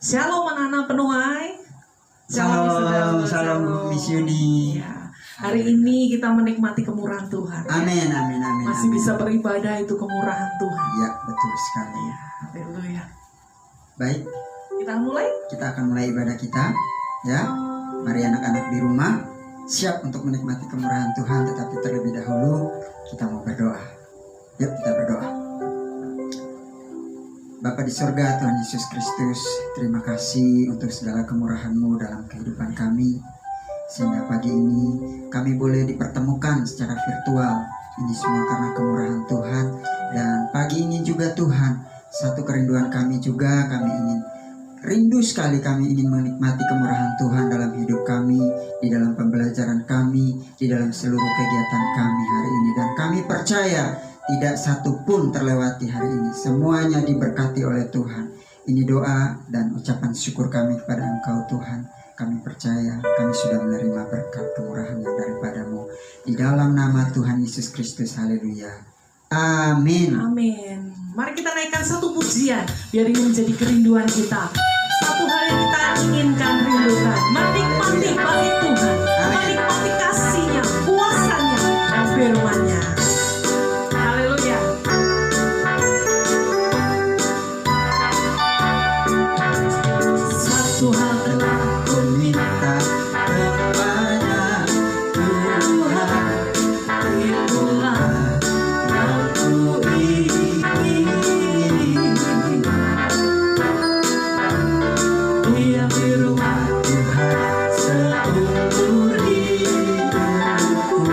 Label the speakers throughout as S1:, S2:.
S1: Shalom anak-anak penuai.
S2: Shalom Misiuni.
S1: Ya, hari ini kita menikmati kemurahan Tuhan.
S2: Amin.
S1: Masih bisa beribadah, itu kemurahan Tuhan.
S2: Ya, betul sekali.
S1: Ya, haleluya.
S2: Baik,
S1: Kita
S2: akan mulai ibadah kita. Ya, mari anak-anak di rumah siap untuk menikmati kemurahan Tuhan. Tetapi terlebih dahulu kita mau berdoa. Yuk kita berdoa. Bapa di surga, Tuhan Yesus Kristus, terima kasih untuk segala kemurahan-Mu dalam kehidupan kami. Sehingga pagi ini kami boleh dipertemukan secara virtual. Ini semua karena kemurahan Tuhan. Dan pagi ini juga Tuhan, satu kerinduan kami juga, kami ingin rindu sekali, kami ingin menikmati kemurahan Tuhan dalam hidup kami, di dalam pembelajaran kami, di dalam seluruh kegiatan kami hari ini. Dan kami percaya tidak satu pun terlewati hari ini. Semuanya diberkati oleh Tuhan. Ini doa dan ucapan syukur kami kepada Engkau Tuhan. Kami percaya kami sudah menerima berkat kemurahan yang daripada-Mu. Di dalam nama Tuhan Yesus Kristus. Haleluya. Amin.
S1: Amin. Mari kita naikkan satu pujian, biar ini menjadi kerinduan kita. Satu hal yang kita inginkan, rindukan, menikmati baik Tuhan, menikmati kasih-Nya, kuasa-Nya, dan firman-Nya. Haleluya. Satu hal telah
S2: Ku minta kepada Tuhan,
S1: itulah yang ku ingini. Diam di rumah
S2: Tuhan
S1: seumur hidupku,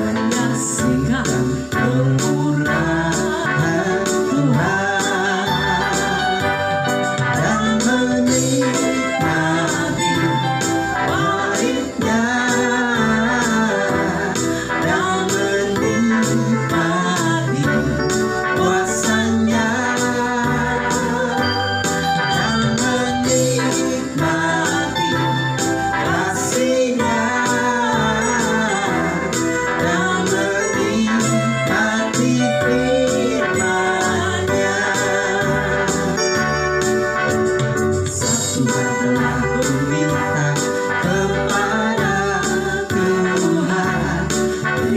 S1: menyaksikan kemurahan Tuhan
S2: dan menikmati
S1: baiknya,
S2: dan menikmati kuasa-Nya, dan menikmati kasih-Nya, dan menikmati firman-Nya.
S1: satu
S2: Tuhan telah ku minta kepada Tuhan,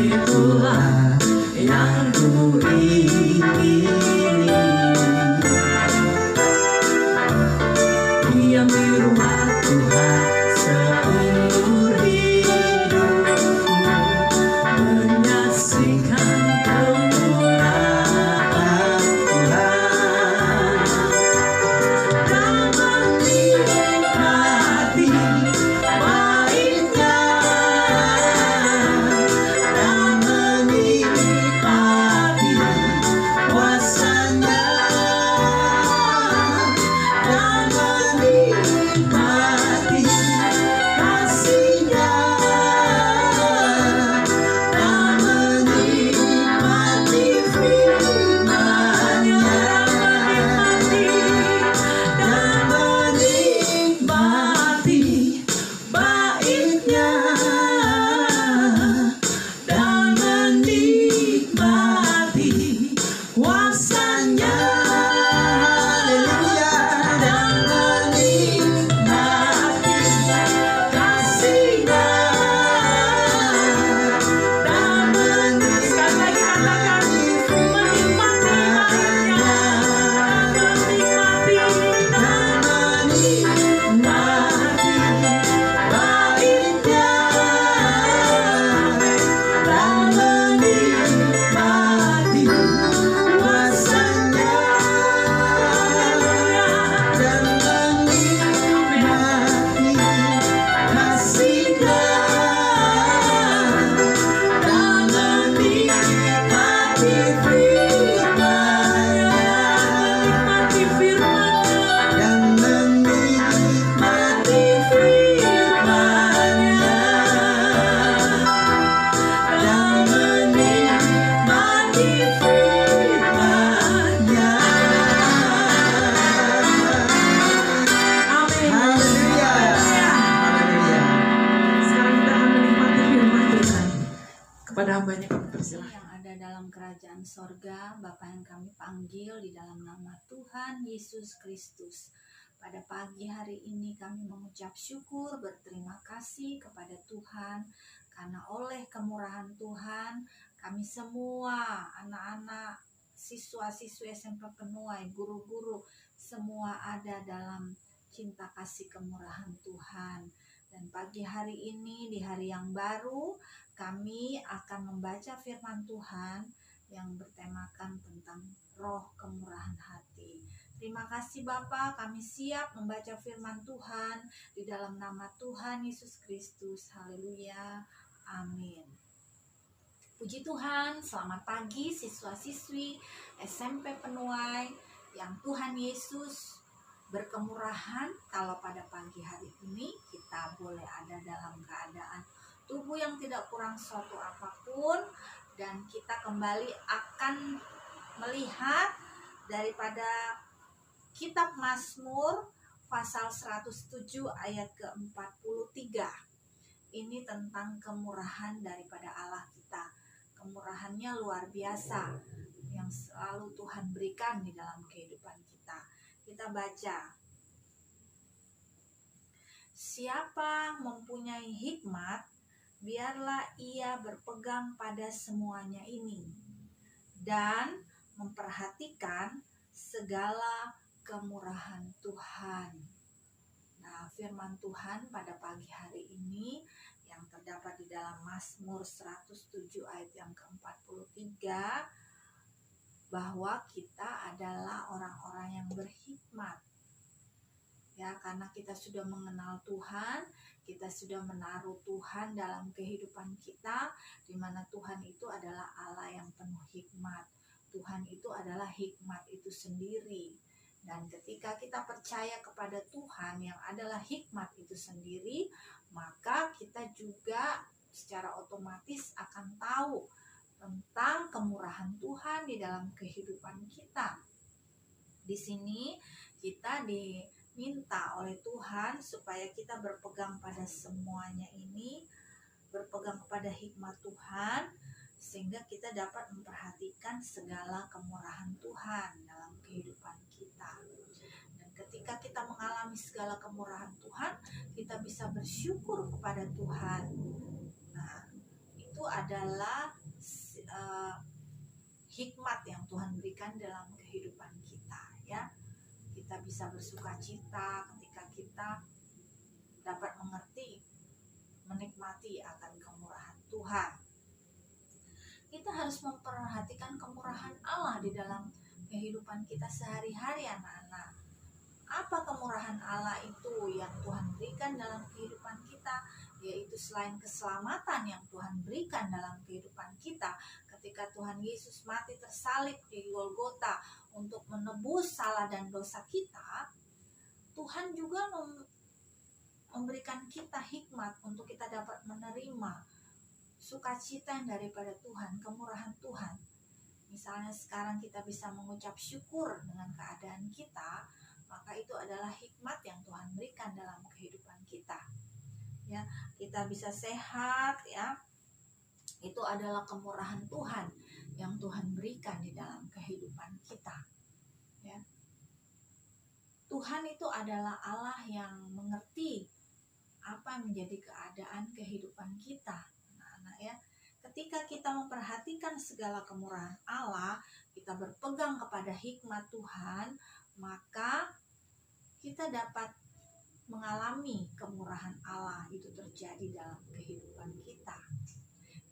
S1: itulah yang ku ingini. Diam di rumah
S2: Tuhan
S1: seumur hidupku, menyaksikan kemurahan
S2: Tuhan
S1: dan menikmati baiknya,
S2: dan menikmati kuasa-Nya,
S1: dan menikmati kasih-Nya, dan menikmati firman-Nya, dan menikmati baiknya, dan menikmati kuasa-Nya,
S2: Haleluya.
S1: dan menikmati kasih-Nya, dan sekali lagi katakan, menikmati baiknya, dan menikmati baiknya, dan menikmati kuasa-Nya,
S2: Dan menikmati
S1: kasih-Nya, dan menikmati firman-Nya, menikmati firman-Nya,
S2: dan
S1: menikmati firman-Nya, dan menikmati firman-Nya. Amin.
S2: Haleluya. Haleluya.
S1: Sekarang kita akan menikmati firman Tuhan. Kepada hamba-Nya kami persilahkan.
S3: yang ada dalam kerajaan sorga, Bapa yang kami panggil di dalam nama Tuhan Yesus Kristus. Pada pagi hari ini kami mengucap syukur, berterima kasih kepada Tuhan, karena oleh kemurahan Tuhan, kami semua anak-anak, siswa-siswi SMP Penuai, guru-guru, semua ada dalam cinta kasih kemurahan Tuhan. Dan pagi hari ini, di hari yang baru, kami akan membaca firman Tuhan yang bertemakan tentang roh kemurahan hati. Terima kasih Bapa, kami siap membaca firman Tuhan di dalam nama Tuhan Yesus Kristus. Haleluya. Amin. Puji Tuhan, selamat pagi siswa-siswi SMP Penuai yang Tuhan Yesus berkemurahan. Kalau pada pagi hari ini kita boleh ada dalam keadaan tubuh yang tidak kurang suatu apapun, dan kita kembali akan melihat daripada Kitab Mazmur pasal 107 ayat ke-43. Ini tentang kemurahan daripada Allah kita. Kemurahannya luar biasa yang selalu Tuhan berikan di dalam kehidupan kita. Kita baca. Siapa mempunyai hikmat, biarlah ia berpegang pada semuanya ini dan memperhatikan segala kemurahan Tuhan. Nah, firman Tuhan pada pagi hari ini yang terdapat di dalam Mazmur 107 ayat yang ke-43, bahwa kita adalah orang-orang yang berhikmat. Ya, karena kita sudah mengenal Tuhan, kita sudah menaruh Tuhan dalam kehidupan kita, di mana Tuhan itu adalah Allah yang penuh hikmat. Tuhan itu adalah hikmat itu sendiri. Dan ketika kita percaya kepada Tuhan yang adalah hikmat itu sendiri, maka kita juga secara otomatis akan tahu tentang kemurahan Tuhan di dalam kehidupan kita. Di sini kita diminta oleh Tuhan supaya kita berpegang pada semuanya ini, berpegang kepada hikmat Tuhan, sehingga kita dapat memperhatikan segala kemurahan Tuhan dalam kehidupan kita. Dan ketika kita mengalami segala kemurahan Tuhan, kita bisa bersyukur kepada Tuhan. Nah, itu adalah hikmat yang Tuhan berikan dalam kehidupan kita, ya. Kita bisa bersuka cita ketika kita dapat mengerti, menikmati akan kemurahan Tuhan. Kita harus memperhatikan kemurahan Allah di dalam kehidupan kita sehari-hari, anak-anak. Apa kemurahan Allah itu yang Tuhan berikan dalam kehidupan kita? Yaitu selain keselamatan yang Tuhan berikan dalam kehidupan kita, ketika Tuhan Yesus mati tersalib di Golgota untuk menebus salah dan dosa kita, Tuhan juga memberikan kita hikmat untuk kita dapat menerima sukacita yang daripada Tuhan, kemurahan Tuhan. Misalnya sekarang kita bisa mengucap syukur dengan keadaan kita, maka itu adalah hikmat yang Tuhan berikan dalam kehidupan kita. Ya, kita bisa sehat, ya. Itu adalah kemurahan Tuhan yang Tuhan berikan di dalam kehidupan kita. Ya. Tuhan itu adalah Allah yang mengerti apa yang menjadi keadaan kehidupan kita. Ya, ketika kita memperhatikan segala kemurahan Allah, kita berpegang kepada hikmat Tuhan, maka kita dapat mengalami kemurahan Allah itu terjadi dalam kehidupan kita.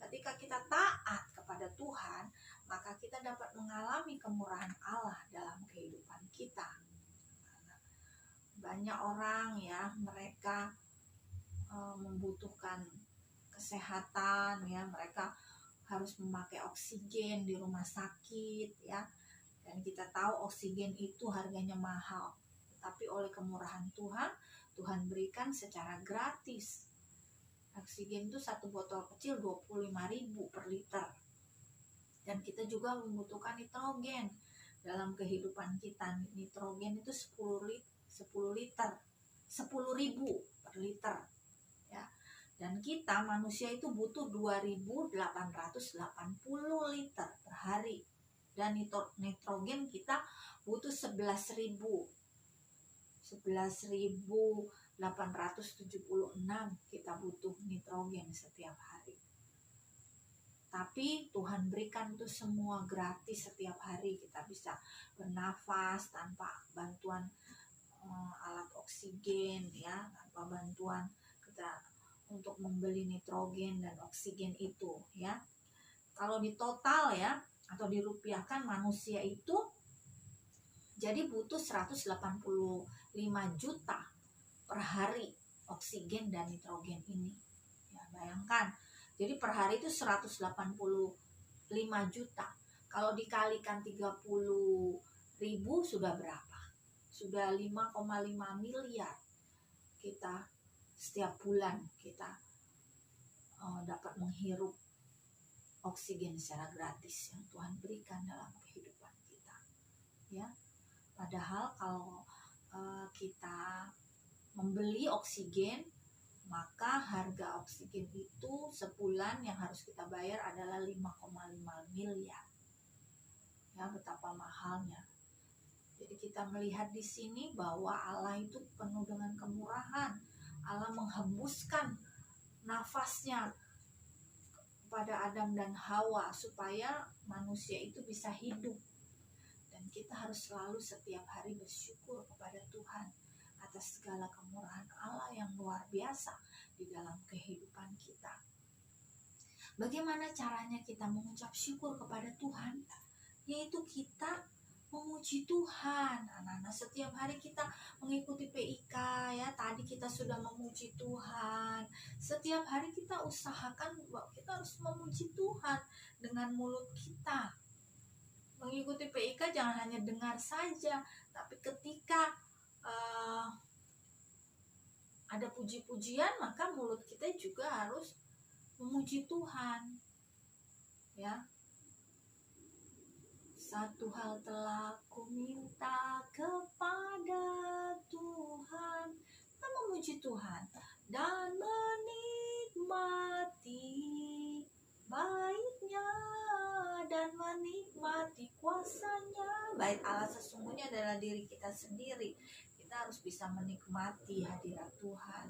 S3: Ketika kita taat kepada Tuhan, maka kita dapat mengalami kemurahan Allah dalam kehidupan kita. Banyak orang, ya, mereka membutuhkan kesehatan, ya, mereka harus memakai oksigen di rumah sakit, ya, dan kita tahu oksigen itu harganya mahal, tapi oleh kemurahan Tuhan, Tuhan berikan secara gratis. Oksigen itu satu botol kecil 25.000 per liter, dan kita juga membutuhkan nitrogen dalam kehidupan kita. Nitrogen itu 10.000 per liter, ya. Dan kita manusia itu butuh 2.880 liter per hari. Dan nitrogen kita butuh 11.000 11.876 kita butuh nitrogen setiap hari. Tapi Tuhan berikan itu semua gratis setiap hari. Kita bisa bernafas tanpa bantuan alat oksigen, ya, tanpa bantuan kita untuk membeli nitrogen dan oksigen itu, ya. Kalau di total, ya, atau dirupiahkan, manusia itu jadi butuh 185 juta per hari oksigen dan nitrogen ini. Ya, bayangkan. Jadi per hari itu 185 juta. Kalau dikalikan 30.000 sudah berapa? Sudah 5,5 miliar kita setiap bulan kita dapat menghirup oksigen secara gratis yang Tuhan berikan dalam kehidupan kita, ya. Padahal kalau kita membeli oksigen, maka harga oksigen itu sebulan yang harus kita bayar adalah 5,5 miliar. Ya, betapa mahalnya. Jadi kita melihat di sini bahwa Allah itu penuh dengan kemurahan. Allah menghembuskan nafasnya pada Adam dan Hawa supaya manusia itu bisa hidup. Dan kita harus selalu setiap hari bersyukur kepada Tuhan atas segala kemurahan Allah yang luar biasa di dalam kehidupan kita. Bagaimana caranya kita mengucap syukur kepada Tuhan? Yaitu kita memuji Tuhan. Anak-anak, setiap hari kita mengikuti PIK, ya. Tadi kita sudah memuji Tuhan. Setiap hari kita usahakan bahwa kita harus memuji Tuhan dengan mulut kita. Mengikuti PIK jangan hanya dengar saja, tapi ketika ada puji-pujian, maka mulut kita juga harus memuji Tuhan, ya. Satu hal telah ku minta kepada Tuhan, kita memuji Tuhan dan menikmati baiknya dan menikmati kuasanya. Bait Allah sesungguhnya adalah diri kita sendiri. Kita harus bisa menikmati hadirat Tuhan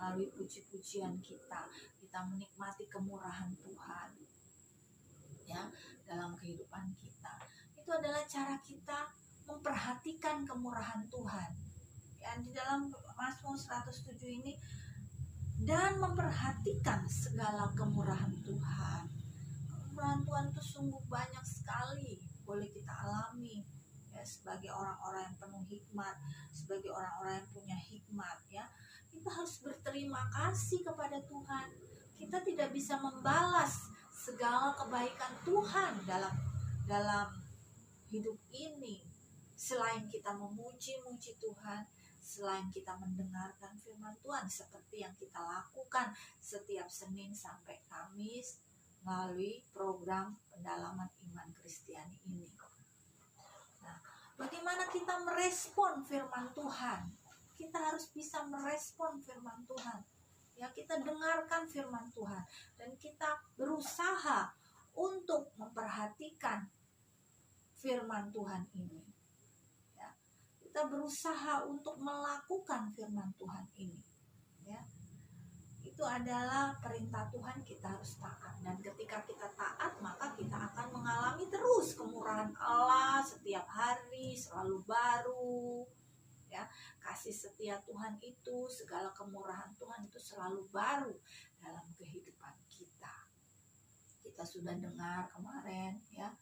S3: melalui puji-pujian kita. Kita menikmati kemurahan Tuhan, ya, dalam kehidupan kita. Itu adalah cara kita memperhatikan kemurahan Tuhan. Ya, di dalam Mazmur 107 ini, dan memperhatikan segala kemurahan Tuhan. Kemurahan Tuhan itu sungguh banyak sekali boleh kita alami, ya, sebagai orang-orang yang penuh hikmat, sebagai orang-orang yang punya hikmat, ya. Kita harus berterima kasih kepada Tuhan. Kita tidak bisa membalas segala kebaikan Tuhan dalam hidup ini selain kita memuji-muji Tuhan, selain kita mendengarkan firman Tuhan seperti yang kita lakukan setiap Senin sampai Kamis melalui program pendalaman iman Kristiani ini. Nah, bagaimana kita merespon firman Tuhan? Kita harus bisa merespon firman Tuhan. Ya, kita dengarkan firman Tuhan dan kita berusaha untuk memperhatikan firman Tuhan ini. Ya, kita berusaha untuk melakukan firman Tuhan ini. Ya, itu adalah perintah Tuhan, kita harus taat. Dan ketika kita taat, maka kita akan mengalami terus kemurahan Allah setiap hari, selalu baru. Ya, kasih setia Tuhan itu, segala kemurahan Tuhan itu selalu baru dalam kehidupan kita. Kita sudah dengar kemarin, ya,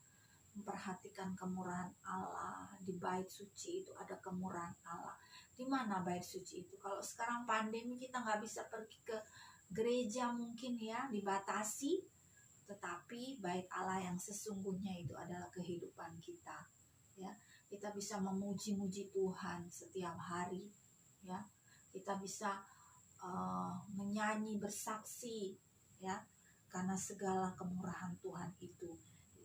S3: memperhatikan kemurahan Allah. Di bait suci itu ada kemurahan Allah. Di mana bait suci itu? Kalau sekarang pandemi kita nggak bisa pergi ke gereja mungkin, ya, dibatasi. Tetapi bait Allah yang sesungguhnya itu adalah kehidupan kita, ya. Kita bisa memuji-muji Tuhan setiap hari, ya. Kita bisa menyanyi bersaksi, ya, karena segala kemurahan Tuhan itu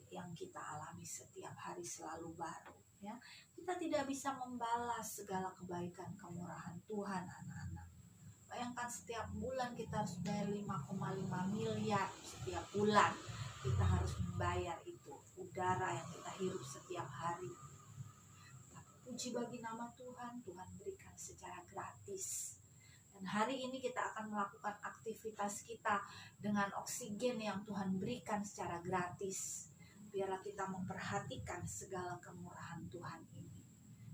S3: yang kita alami setiap hari selalu baru, ya. Kita tidak bisa membalas segala kebaikan kemurahan Tuhan, anak-anak. Bayangkan setiap bulan kita harus bayar 5,5 miliar setiap bulan. Kita harus membayar itu, udara yang kita hirup setiap hari. Puji bagi nama Tuhan, Tuhan berikan secara gratis. Dan hari ini kita akan melakukan aktivitas kita dengan oksigen yang Tuhan berikan secara gratis. Biarlah kita memperhatikan segala kemurahan Tuhan ini.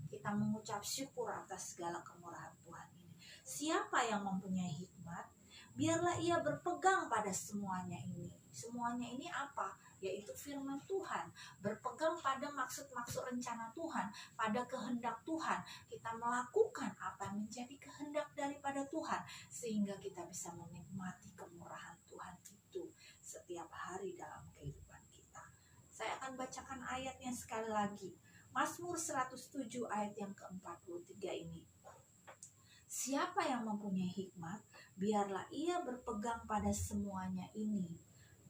S3: Kita mengucap syukur atas segala kemurahan Tuhan ini. Siapa yang mempunyai hikmat, biarlah ia berpegang pada semuanya ini. Semuanya ini apa? Yaitu firman Tuhan. Berpegang pada maksud-maksud rencana Tuhan, pada kehendak Tuhan. Kita melakukan apa yang menjadi kehendak daripada Tuhan, sehingga kita bisa menikmati kemurahan Tuhan itu setiap hari dalam kehidupan kita. Saya akan bacakan ayatnya sekali lagi. Mazmur 107 ayat yang ke-43 ini. Siapa yang mempunyai hikmat, biarlah ia berpegang pada semuanya ini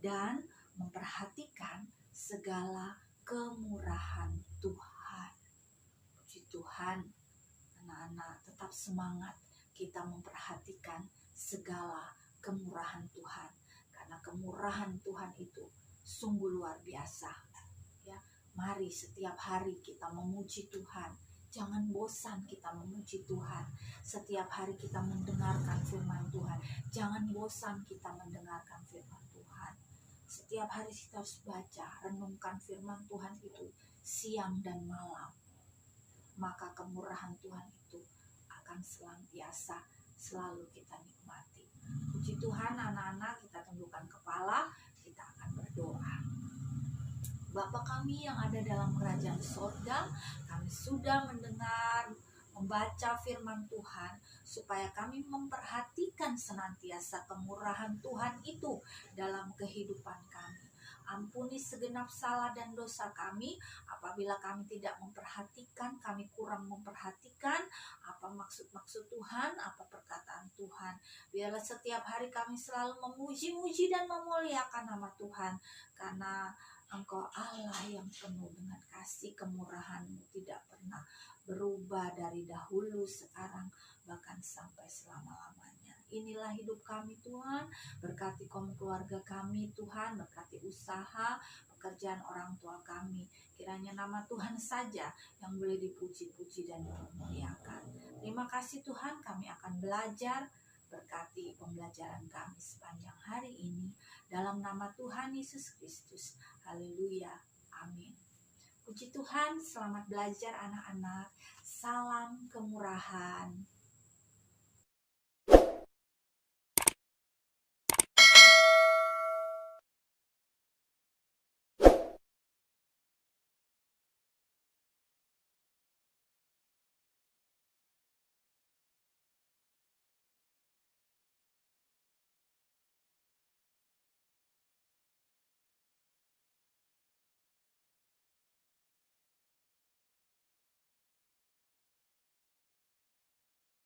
S3: dan memperhatikan segala kemurahan Tuhan. Puji Tuhan, anak-anak tetap semangat kita memperhatikan segala kemurahan Tuhan. Karena kemurahan Tuhan itu sungguh luar biasa. Ya, mari setiap hari kita memuji Tuhan. Jangan bosan kita memuji Tuhan. Setiap hari kita mendengarkan firman Tuhan. Jangan bosan kita mendengarkan firman Tuhan. Setiap hari kita harus baca, renungkan firman Tuhan itu siang dan malam. Maka kemurahan Tuhan itu akan senantiasa selalu kita nikmati. Puji Tuhan, anak-anak, kita tundukkan kepala, kita akan berdoa. Bapa kami yang ada dalam kerajaan sorga, kami sudah mendengar, membaca firman Tuhan, supaya kami memperhatikan senantiasa kemurahan Tuhan itu dalam kehidupan kami. Ampuni segenap salah dan dosa kami apabila kami tidak memperhatikan, kami kurang memperhatikan apa maksud-maksud Tuhan, apa perkataan Tuhan. Biarlah setiap hari kami selalu memuji-muji dan memuliakan nama Tuhan, karena Engkau Allah yang penuh dengan kasih, kemurahan-Mu tidak pernah berubah dari dahulu, sekarang, bahkan sampai selama-lamanya. Inilah hidup kami Tuhan, berkati keluarga kami Tuhan, berkati usaha, pekerjaan orang tua kami. Kiranya nama Tuhan saja yang boleh dipuji-puji dan dimuliakan. Terima kasih Tuhan, kami akan belajar. Berkati pembelajaran kami sepanjang hari ini. Dalam nama Tuhan Yesus Kristus. Haleluya. Amin. Puji Tuhan, selamat belajar anak-anak. Salam kemurahan.